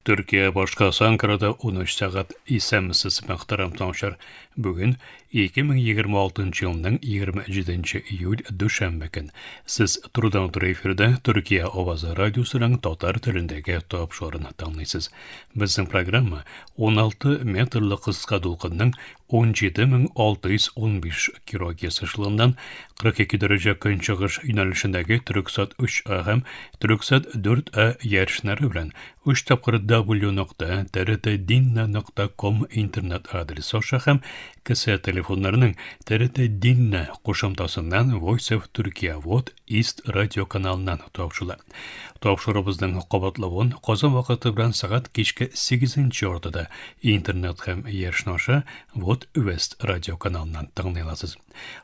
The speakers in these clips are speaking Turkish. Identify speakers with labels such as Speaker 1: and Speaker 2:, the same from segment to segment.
Speaker 1: Türkiye başkası Ankara'da 13 saat isəmsiz məxtəram tanışır. Bugün 2026 yılının 27 iyul düşənbə gün. Siz Turdan efirde Türkiye Ovazı Radyosu'nun Tatar tilindəki tapşırığını tanıysınız. Bizim programma 16 metrli kıska dolqının 17.615 kHz ışığından 42 derece könçağış yönelişindeki Türksat 3A hem Türksat 4A yarışları bilen 3 tapkır w.trt.dinna.com internet adresi aşağı hem kısa telefonlarının TRT Dinna koşumtasından Voice of Turkey Vod East Radio kanalından topşular. Topşurubuzdan qabatlığın qazan vaqti bilan saat kechki 8 ortada internet hem yarışnaşı Vod West Radio kanalından tanıyasınız.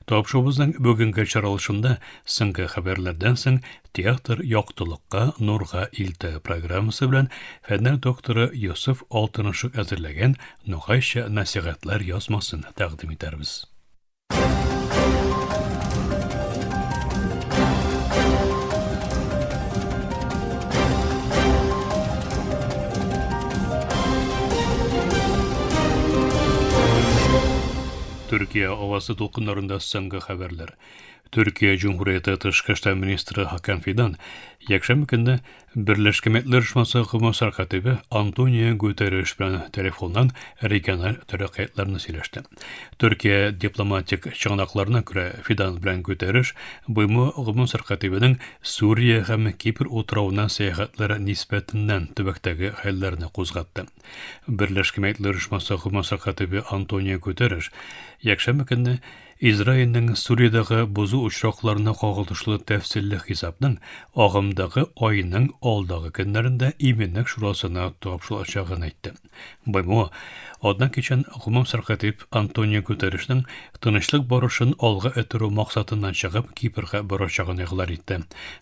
Speaker 1: Topşurubuzdan bugünkü çaralışında sınqı haberlerden soң teatr yoqtılıqqa nurga ilti programmasi bilan fənlər doktoru Yusuf Altınışıq әзірлеген Nuhayşa nasihatlar yazmasını təqdim edərbiz. Türkiye Ovası dolqunlarında soңғы haberler. Türkiye Cumhuriyeti Tышқы İşler Ministri Hakan Fidan, yakşam günde Birleşmiş Milletler Hükümeti katibi Antonio Guterres bilan telefondan regional taraqqiyatlarını söyleşti. Türkiye diplomatik çığınaklarına göre Fidan bilan Guterres, buymu Hükümeti katibinin Suriye hem Kipr oturavına seyahatleri nispetinden tübekteki hallerini qozgatdı. Birleşmiş Milletler Hükümeti katibi Antonio Guterres, yakşam günde İsrail'nin Suriye'deki buzu uçraklarına qağılışlı təfsilli hesabının ağımdaki ayının oldığı günlerinde İminlik Şurasına topşulacağını aytdı. Buymu, ondan geçen Hükümet Sarkatip Antonio Guterres'nin tınışlık barışın olga eturu maksatından çıkıp Kipr'ga barışacağını iqlar etdi.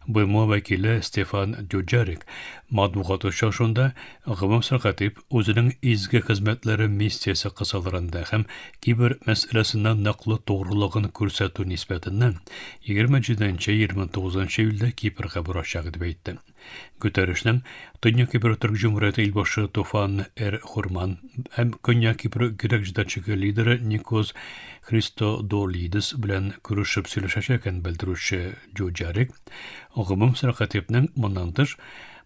Speaker 1: Buymu vekili Stefan Dujarric matbuat uçuşunda Hükümet Sarkatip özünün izgi hizmetleri missiyasi kısalarında hem Kipr meselesinden naqlı doğruluğunu ko'rsatuv nispetinden 27-29 iyulda Kipr'ga barışacağı deb aytdi. Guterres'nin Dünya Kipr Türk Cumhuriyeti ilbaşı Tufan Hurman hem Dünya Kipr Girekçidaçıgı lideri Nikos Christodoulidis bilen görüşüp söyleşecekken bildiruvchi Dujarric, Hükümet Sarkatip'nin mınandır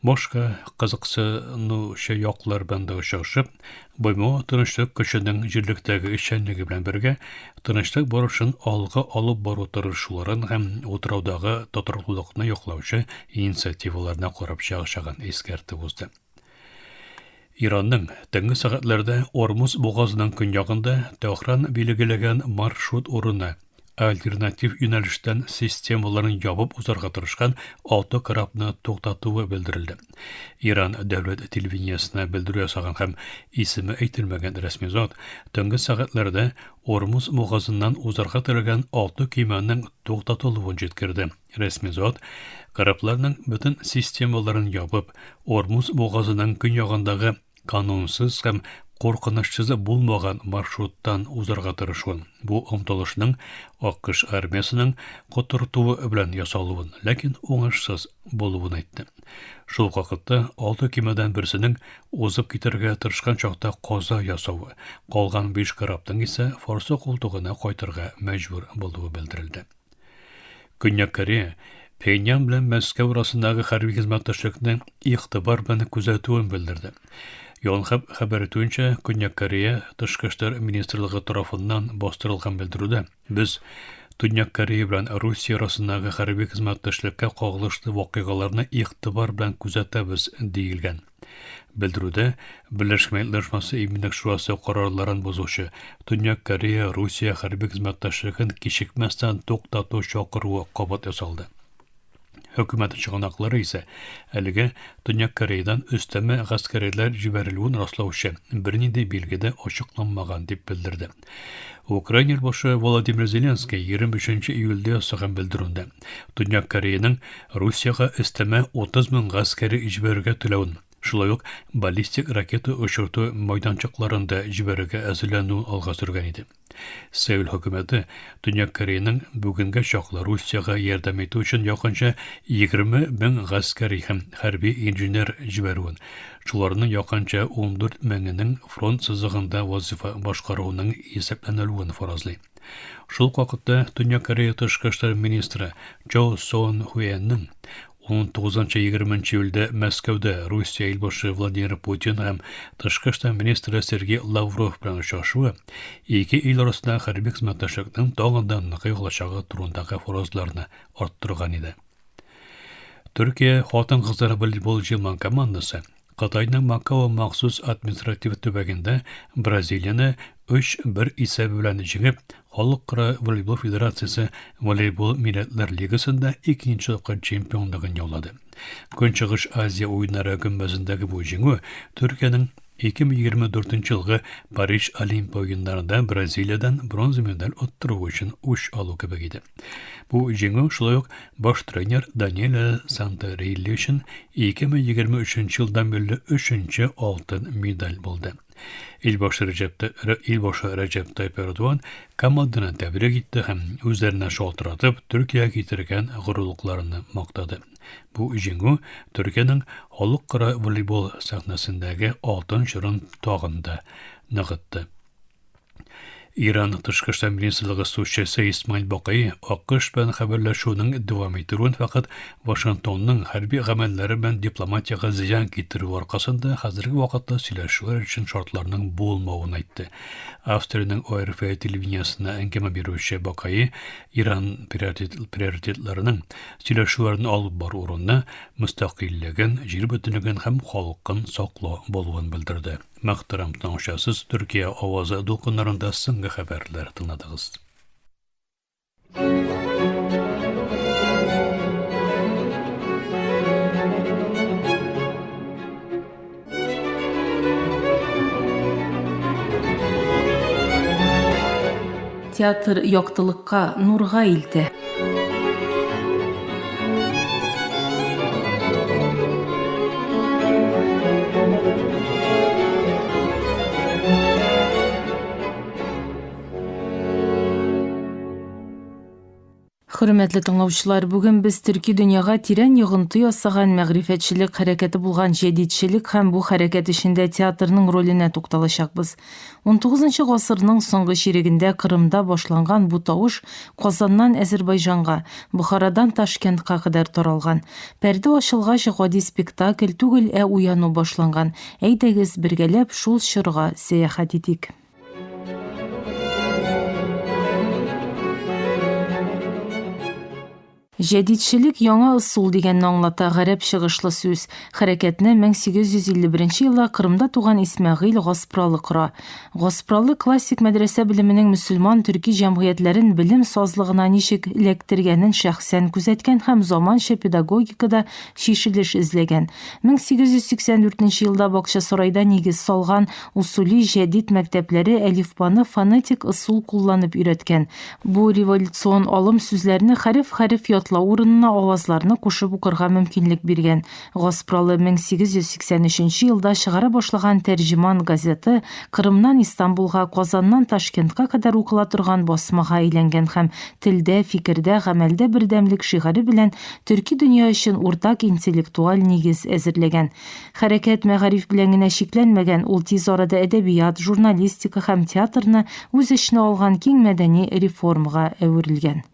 Speaker 1: boşka kızıqsınışı yoqlar bende uşaqşıp, buymu tınışlık kişinin jirliktagi işenligi bilen birge tınışlık barışın algı alıp baru tırışuların hem oturavdağı toturluqna yoqlavçı inisiativalarına qorab çağışagan eskerti uzdu. İran'ın tenge saatlarda Ormuz boğazının künyağında Tehran belgilegen marşrut oruna alternatif yönelişten sistemaların yapıp uzarga tırışkan 6 karabını to'xtatuvi bildirildi. İran devlet televizyasına bildiriyor sağan hem ismi aytilmagan resmi zat, tenge saatlarda Ormuz boğazından uzarga tırgan 6 kemaning to'xtatılıvını jetkirdi. Resmi zat, karablarının bütün sistemaların yapıp Ormuz boğazının künyağındagi kanunsuz hem qorqınışsız bulmagan marşruttan uzarga tırışuun. Bu omtolışның AQSh armiyasının qoturtuvu bilen yasalıvın, lakin oңaşsız boluğun aytdı. Şol vaqtda 6 kemeden birisinin ozып keterge tırışkan çaqta qaza yasavı, qalgan 5 karabdan ise Farsı qoltuğuna qaytarga mecbur boluğu bildirildi. Güney Koreya Pxenyan bilen Moskva arasındagi harbiy xizmatdaşlıkni iqtibar bilan kuzatuwini bildirdi. Yonhab haber etüünçe Güney Koreya Tышқы İşler Ministerliği tarafından bastırılgan bildiruda. Biz Güney Koreya bilen Rusya arasındagi harbiy xizmatdaşlıkka qağılışlı vaqigalarni iqtibar bilen kuzatamiz deyilgan. Bildiruda Birleşmiş Milletler İminlik Şurası qararlarini bozuvchi Güney Koreya Rusya harbiy xizmatdaşlığın kechikmasdan to'xtatuv chaqiruvi qabat yasaldı. Hükümet çığınakları ise әлігі Dünya Koreyadan üsteme askeriler jiberilüğün rastlavışı birinde bilgide açıklanmagan dep bildirdi. Ukrayna başı Volodymyr Zelenskiy 25 iyulda sağan bildirunda Dünya Koreya'nın Rusiyaga üsteme 30 min askeri jiberge tilawın Шулай ук баллистик ракета ұшырту майданчыкларында жибәрергә әзерләнү алга сөргән иде. Сеул хөкүмәте Төньяк Кореяның бүгенге чаклы Русияга ярдәм итү өчен якынча 20 мең гаскәри һәм хәрби инженер җибәрүен, шуларның якынча 14 меңенең фронт сызыгында вазифа башкаруының исәпләнелүен фаразлый. Шул вакытта Төньяк Корея тышкы эшләр министры Чо Сон Хуэнның 19-20 июльдә Мәскәүдә Русия илбашы Владимир Путин һәм тышкы эшләр министры Сергей Лавров белән очрашуы ике ил арасында хәрби хезмәттәшлекнең тагын да ныгыйлачагы турындагы фаразларны арттырган иде. Төркия хатын-кызлар волейбол җыелма командасы Кытайның Макао махсус административ төбәгендә Бразилияны 3-1 исәбе белән җиңеп, Халыкара волейбол федерациясе волейбол милләтләр лигасында 2нче тапкыр чемпионлыгын яулады. Көнчыгыш Азия уеннары гөмбәзендәге бу җиңү Төркиянең 2024 елгы Париж Олимпия уеннарында Бразилиядан бронза медаль оттыру өчен үч алу кебек иде. Бу җиңү шулай ук баш тренер Даниэль Санторелли өчен 2023 елдан бирле 3нче алтын медаль булды. Илбашы Рәҗәп Тайип Эрдоган команданы тәбрик итте һәм үзләренә шалтыратып Төркиягә китергән горурлыкларını мактады. Бу җиңү Төркиянең халыкара волейбол сәхнәсендәге алтын чорын тагын да ныгытты. Иран тышкы эшләр министрлыгы сүзчесе Исмаил Бакый АКШ белән хәбәрләшүнең дәвам итүен фақат Вашингтонның хәрби гамәлләре белән дипломатиягә зыян китерү аркасында хәзерге вакытта сөйләшүләр өчен шартларның булмавын әйтте. Австриянең ОРФ телевидениесына әңгәмә бирүче Бакый Иран приоритетларының сөйләшүләрне алып бару урынына мөстәкыйльлеген, җир бөтенлеген һәм халыкны саклау булуын белдерде. Мәхтәрәм тыңлаучысыз, Төркия авазы дулкыннарында соңгы хәбәрләр тыңладыгыз.
Speaker 2: Театр яктылыкка, нурга илтә. Хөрмәтле тыңлаучылар, бүген без төрки дөньяга тирән йогынты ясаган мәгърифәтчелек хәрәкәте булган җәдитчелек һәм бу хәрәкәт эчендә театрның роленә тукталачакбыз. 19 гасырның соңгы чирегендә Кырымда башланган бу тавыш Казаннан Азәрбайҗанга, Бухарадан Ташкентка кадәр таралган. Пәрдә ачылгач гади спектакль түгел, уяну башланган. Әйдәгез бергәләп шул чорга сәяхәт итик. Җәдитчелек яңа ысул дигәнне аңлата гарәп чыгышлы сүз. Хәрәкәтне 1851 елда Кырымда туган Исмәгыйль Гаспралы кора. Гаспралы классик мәдрәсә белеменең мөселман төрки җәмгыятьләрен белем сазлыгына ничек эләктергәнен шәхсән күзәткән һәм заманча педагогикада шишелеш эзләгән. 1884 елда Бакчасарайда нигез салган усули җәдит мәктәпләре әлифбаны фонетик ысул кулланып өйрәткән. Бу революцион алым сүзләрне хәреф-хәреф ятлау урынына авазларны кушып укырга мөмкинлек биргән. Гаспралы 1883 елда чыгара башлаган Тәрҗеман газеты Кырымнан Истанбулга, Казаннан Ташкентка кадәр укыла торган басмага әйләнгән һәм телдә, фикердә, гамәлдә бердәмлек шигары белән төрки дөнья өчен уртак интеллектуаль нигез әзерләгән. Хәрәкәт мәгариф белән генә шикләнмәгән, ул тиз арада әдәбият, журналистика һәм театрны үз эченә алган киң мәдәни реформага әверелгән.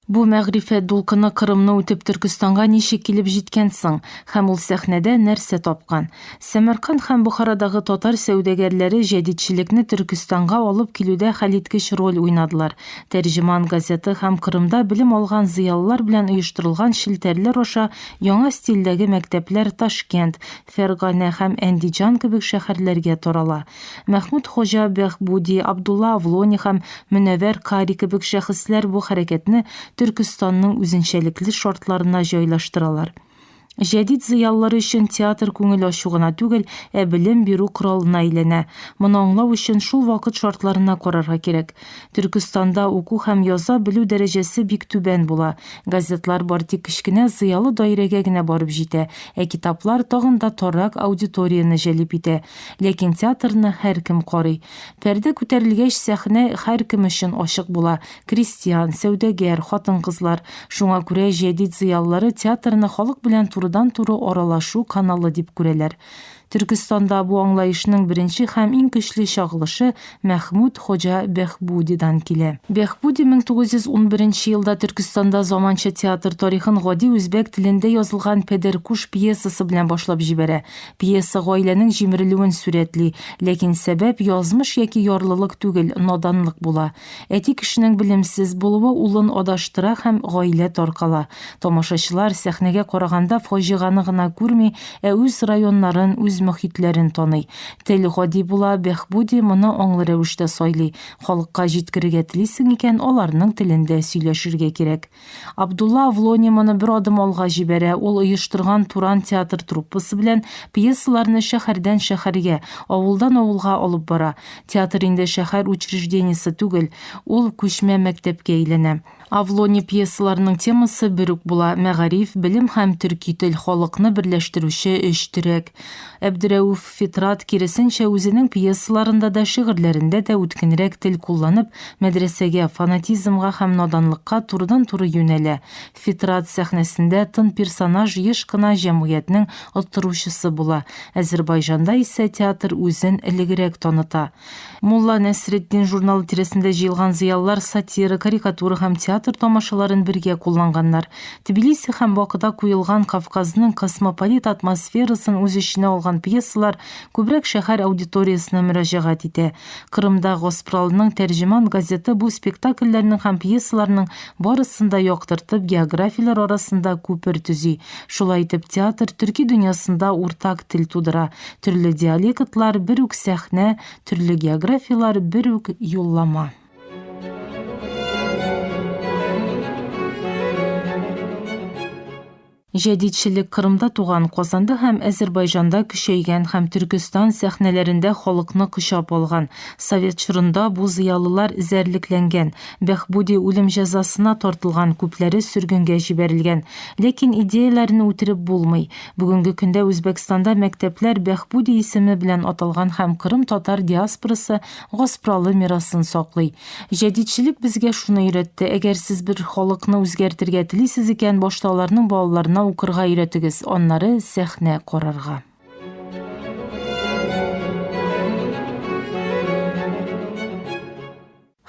Speaker 2: Бу мәгърифәт дулкыны Кырымны үтеп Төркстанга ничек килеп җиткән соң, һәм ул сәхнәдә нәрсә тапкан? Самарканд һәм Бухарадагы татар сәүдәгәрләре җәдитчелекне Төркстанга алып килүдә хәлиткеч роль уйнадылар. Тәрҗеман газеты һәм Кырымда белем алган зыялылар белән оештырылган шелтәрләр аша яңа стильдәге мәктәпләр Ташкент, Фәргана һәм Әндиҗан кебек шәһәрләргә тарала. Мәхмүд Хоҗа Бәхбуди, Абдулла Авлони һәм Мөнәввәр Кари кебек шәхесләр бу хәрәкәтне Түркстанның үзенчәлекле шартларына җайлаштыралар. Жәдит зыялылары өчен театр күңел ачугына түгел, білім беру коралына әйләнә. Моны аңлау өчен шул вакыт шартларына карарга кирәк. Түркстанда уку һәм яза белү дәрәҗәсе бик түбән була. Газетлар бар тик кечкенә зыялы даирәгә генә барып җитә, китаплар тагын да тарак аудиторияны җәлеп итә. Ләкин театрны һәркем карый. Пәрдә күтәрелгәч, сәхнә һәркем өчен ачык була. Крестьян, сәүдәгәр, хатын-кызлар. Шуңа күрә Жәдит зыялылары театрны халык белән турыдан-туры аралашу каналы дип күрәләр. Түркстанда бу аңлаешның беренче һәм иң көчле чагылышы Мәхмүд Хоҗа Бәхбудидан килә. Бәхбуди 1911 елда Түркстанда заманча театр тарихын гади үзбәк телендә язылган Пәдәркуш пьесасы белән башлап җибәрә. Пьеса гаиләнең җимерелүен сурәтли, ләкин сәбәп язмыш яки ярлылык түгел, наданлык була. Әти кешенең белемсез булуы улын адаштыра һәм гаилә таркала. Тамашачылар сәхнәгә караганда фаҗиганы гына күрми, үз районнарын, үз мөхитләрен таный. Тел гади була, Бәхбуди моны аңлы рәвештә сайлый. Халыкка җиткерергә телисең икән, аларның телендә сөйләшергә кирәк. Абдулла Авлони моны бер адым алга җибәрә. Ул оештырган Туран театр труппасы белән пьесаларны шәһәрдән шәһәргә, авылдан авылга алып бара. Театр инде шәһәр учреждениесе түгел, ул күчмә мәктәпкә әйләнә. Авлони пьесаларының темасы бер үк була: мәгариф, белем һәм төрки тел, халыкны берләштерүче өч терәк. Әбдерәүф Фитрат киресенчә үзенең пьесаларында да, шигырьләрендә дә үткенрәк тел кулланып, мәдрәсәгә, фанатизмга һәм наданлыкка турыдан-туры юнәлә. Фитрат сәхнәсендә тын персонаж еш кына җәмгыятьнең оттыручысы була. Азәрбайҗанда исә театр үзен элегрәк таныта. Мулла Нәсретдин журналы тирәсендә җыелган зыялылар сатира, карикатура һәм театр тамашаларын бергә кулланганнар. Тбилиси һәм Бакыда куелган Кавказның космополит атмосферасын үз эченә алган пьесалар күбрәк шәһәр аудиториясына мөрәҗәгать итә. Кырымда Госпралының тәрҗеман газеты бу спектакльләрнең һәм пьесаларның барысын да яктыртып, географиялар арасында күпер төзи. Шулай итеп, театр төрки дөньясында уртак тел тудыра. Төрле диалектлар, бер үк сәхнә, төрле географиялар, бер үк юллама. Җәдитчелек Кырымда туган, Казанда һәм Азәрбайҗанда көчәйгән һәм Түркстан сәхнәләрендә халыкны кочап алган. Совет чорында бу зыялылар зәрлекләнгән. Бәхбуди үлем җәзасына тартылган, күпләре сөргенгә җибәрелгән. Ләкин идеяләрне үтереп булмый. Бүгенге көндә Үзбәкстанда мәктәпләр Бәхбуди исеме белән аталган һәм Кырым татар диаспорасы Госпралы мирасын саклый. Җәдитчелек безгә шуны өйрәтте: әгәр сез бер халыкны үзгәртергә телисез икән, башта аларның балаларына укырга өйрәтегез, аннары сәхнә карарга.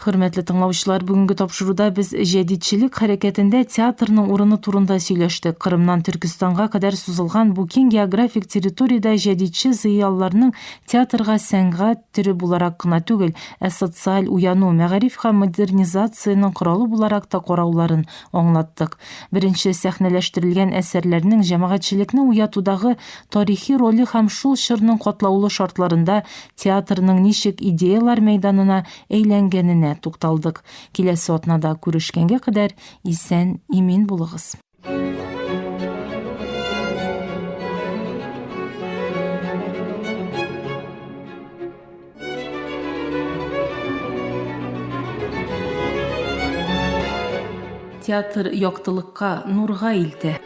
Speaker 2: Хөрмәтле тыңлаучылар, бүгенге тапшыруда без җәдитчелек хәрәкәтендә театрның урыны турында сөйләштек. Кырымнан Түркстанга кадәр сузылган бу киң географик территориядә җәдитче зыялыларның театрга сәнгать төре буларак кына түгел, социаль уяну, мәгариф һәм модернизацияның коралы буларак та карауларын аңлаттык. Беренче сәхнәләштерелгән әсәрләрнең җәмәгатьчелекне уятудагы тарихи роле һәм шул чорның катлаулы шартларында театрның ничек идеялар мәйданына әйләнгәненә тукталдык. Киләсе атнада күрешкәнгә кадәр исән, имин булыгыз. Театр яктылыкка, нурга илтә.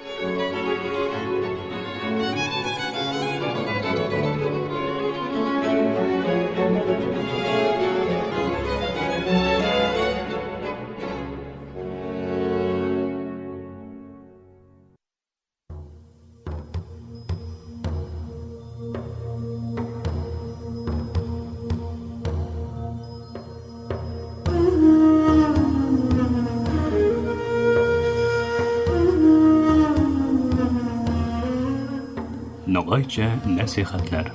Speaker 1: Ногайча нәсихәтләр.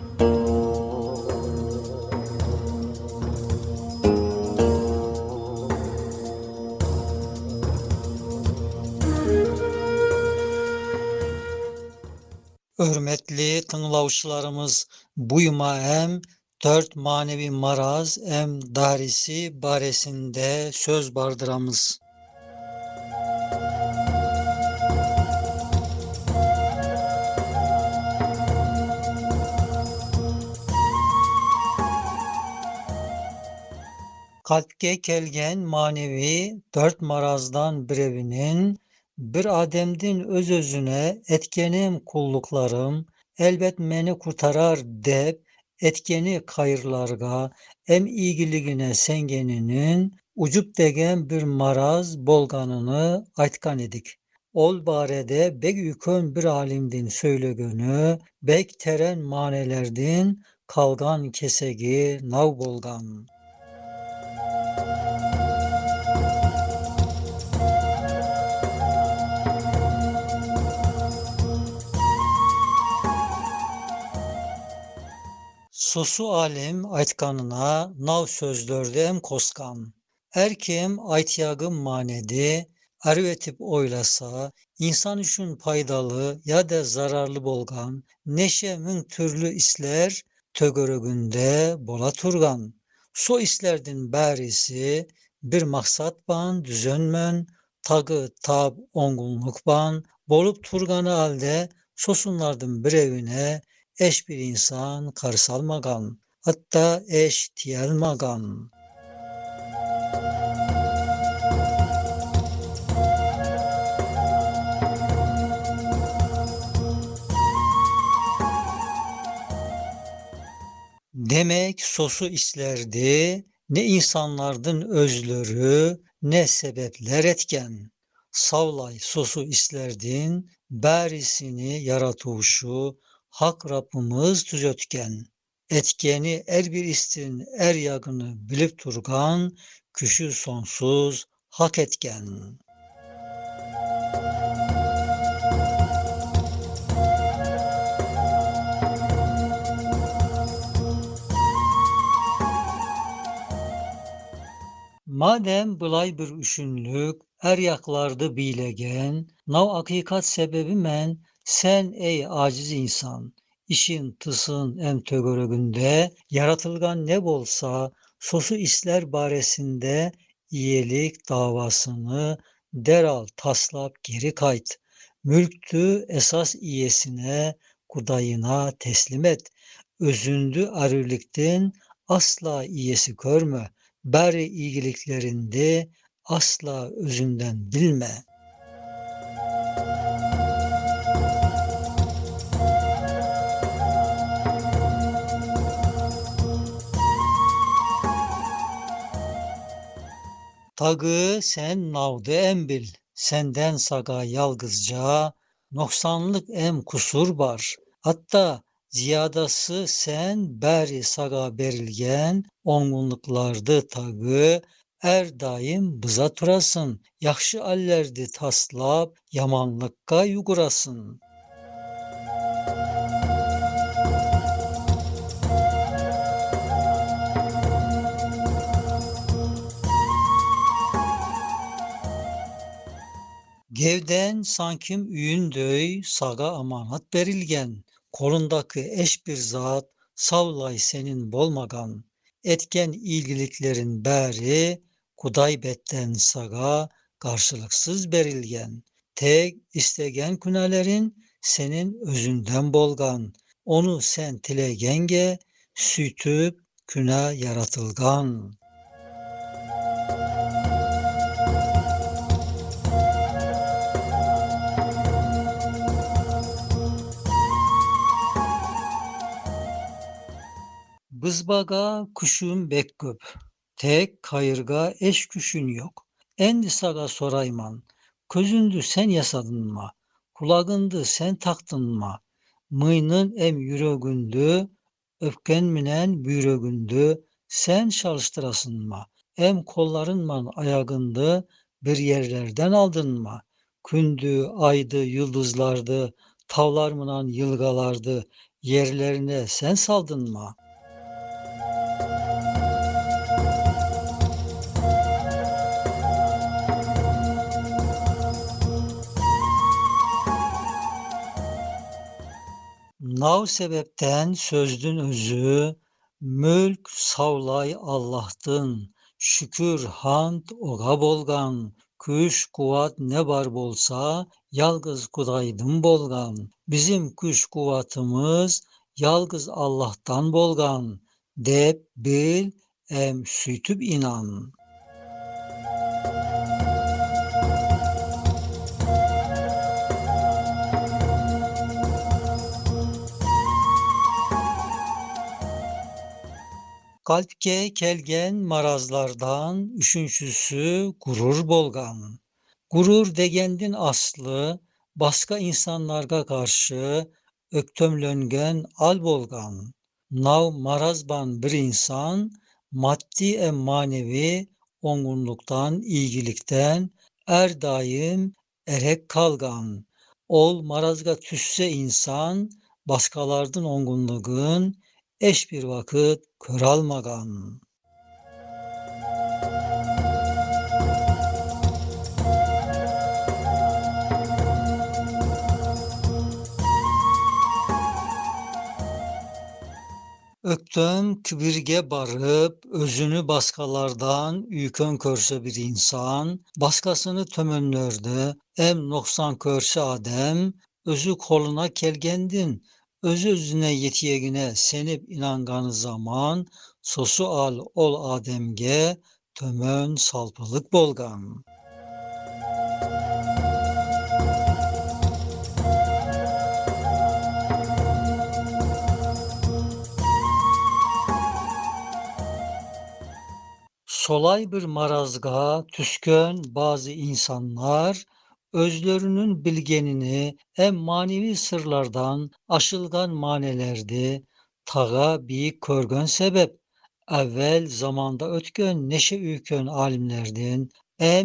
Speaker 3: Hürmetli tınlauşlarımız, buyma hem 4 manevi maraz hem darisi baresinde söz bardıramız. Kalpke kelgen manevi dört marazdan birevinin bir ademdin öz özüne etkenim kulluklarım elbet meni kurtarar dep etkeni kayırlarga em iyigiligine sengeninin ucup degen bir maraz bolganını aytkan edik. Ol barede bek ükön bir alimdin söylegönü, bek teren manelerdin kalgan kesegi nav bolgan. Sosu alem aytkanına nav sözlörde em koskan. Erkim aytiyagın manedi, arvetip oylasa, insan üçün paydalı ya da zararlı bolgan, neşe mün türlü isler, tögörögünde bola turgan. So islerdin bärisi, bir maksat ban düzönmön, tagı tab ongunluk ban, bolup turganı halde sosunlardın bir evine eş bir insan karsalmagan, hatta eş tiyelmagan. Demek sosu islerdi, ne insanlardın özlörü, ne sebepler etken. Savlay sosu islerdin, bärisini yaratuşu, Hak Rabbimiz tüzötken. Etkeni er bir istin er yagını bilip turgan, küşü sonsuz hak etken. Madem bılay bir üşünlük, er yaklardı bilegen, nav hakikat sebebi men, sen ey aciz insan, işin tısın em tögörögünde, yaratılgan ne bolsa, sosu isler baresinde, iyilik davasını deral taslap geri kayt. Mülktü esas iyesine, kudayına teslim et. Özündü arürlikten asla iyesi körme. Bari iyiliklerinde asla özünden bilme. Tagı sen navdı em bil, senden saga yalgızca, noksanlık em kusur var. Hatta ziyadası sen beri saga berilgen, ongunluklardı tagı, er daim bıza turasın, yakşı allerdi taslap, yamanlıkka yugurasın. Gevden sankim üyündöy, saga amanat berilgen, kolundaki eş bir zat, savlay senin bolmagan, etken ilgiliklerin bäri, kuday betten saga, karşılıksız berilgen, tek istegen künelerin, senin özünden bolgan, onu sen tilegenge, sütüp küne yaratılgan. Bızbaga kuşun bek köp, tek kayırga eş küşün yok. Endi saga sorayman, közündü sen yasadın mı? Kulagındı sen taktın mı? Mıynın em yüregündü, öpken minen büyregündü, sen çalıştırasın mı? Em kollarınman ayagındı, bir yerlerden aldın mı? Kündü, aydı, yıldızlardı, tavlarmınan yılgalardı, yerlerine sen saldın mı? Nav sebepten sözdün özü, mülk savlay Allah'tın, şükür hamd oga bolgan, küş kuvat ne bar bolsa, yalgız Kudaydın bolgan. Bizim küş kuvatımız, yalgız Allah'tan bolgan, dep bil, süýtüp inan. Kalpke kelgen marazlardan üçüncüsü gurur bolgan. Gurur degendin aslı başka insanlarga karşı öktömlöngen al bolgan. Nav marazban bir insan maddi manevi ongunluktan, iyigilikten daim erek kalgan. Ol marazga tüsse insan başkalardan ongunluğun eş bir vakit kör almagan. Öktön kibirge barıp özünü başkalardan üykön körse bir insan, başkasını tömönlörde noksan körse adem, özü koluna kelgendin, özü özüne yetiyegine senip inanganı zaman, sosu al ol ademge tömön salpılık bolgan. Solay bir marazga tüskön bazı insanlar özlerinin bilgenini manevi sırlardan aşılgan manelerdi tağa büyük körgön sebep evvel zamanda ötkön neşe üykön alimlerden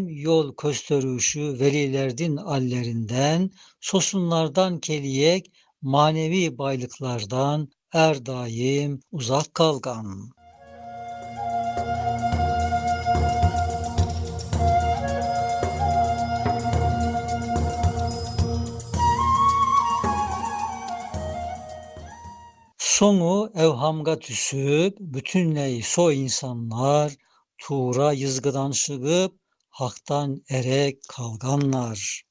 Speaker 3: yol köstörüşü velilerdin allerinden sosunlardan keliyek manevi baylıklardan daim uzak kalgan. Sonu evhamga tüsüp bütünley so insanlar tuğra yızgıdan şıgıp haktan erek kalganlar.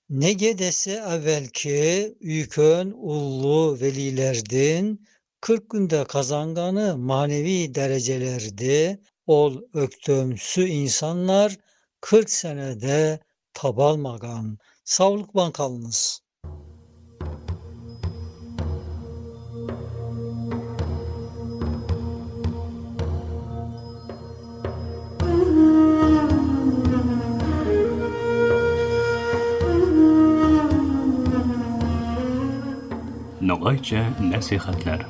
Speaker 3: Nege dese evvelki üykön ullu velilerdin 40 günde kazanganı manevi derecelerdi. Ol öktümsü insanlar 40 senede tabalmagan. Sağlıkban kalınız.
Speaker 1: Nogayça nasihatler.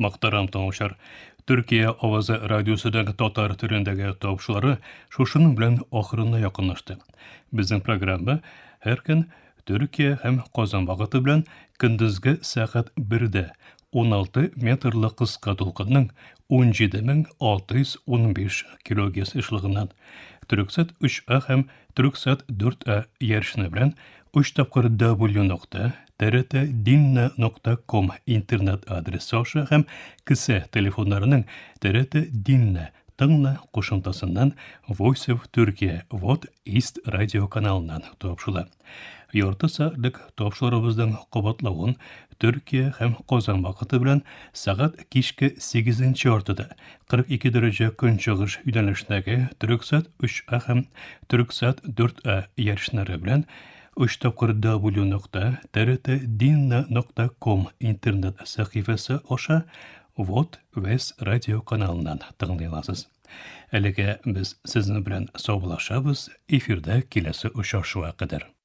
Speaker 1: Maqtaram toňuşar. Türkiye Owazy radiosynyň tatar türündägi topşulary şuşunyň bilen oxyryna ýakynlaşdy. Biziň programma her gün Türkiye hem Kozan wagty bilen gündüzgi saat 1-de 16 metrli kıska dolkanyň 17.615 kHz ışlygyndan Türksat 3A hem Türksat 4A ýerşine bilen 3 tapkır www.trt-dinna.com internet adresi aşa hem kısa telefonlarının TRT Dinna tığla koşuntasından Voice of Turkey What East Radio kanalından topşula. Yorta saatlik topşularımızdan qobatlawyn Türkiye hem Kozan wagty bilen saat kişki 8-nji ortada 42 derece künçüğüş ýönelişdäki Türksat 3A hem Türksat 4A ýerşinleri bilen 3 tapkır www.trt-dinna.com internet sahifesi oşa What West Radio kanalından tığlaylasız. Elege biz sizinle bilen soğulaşabız, efirde kilesi uçaşığa kadar.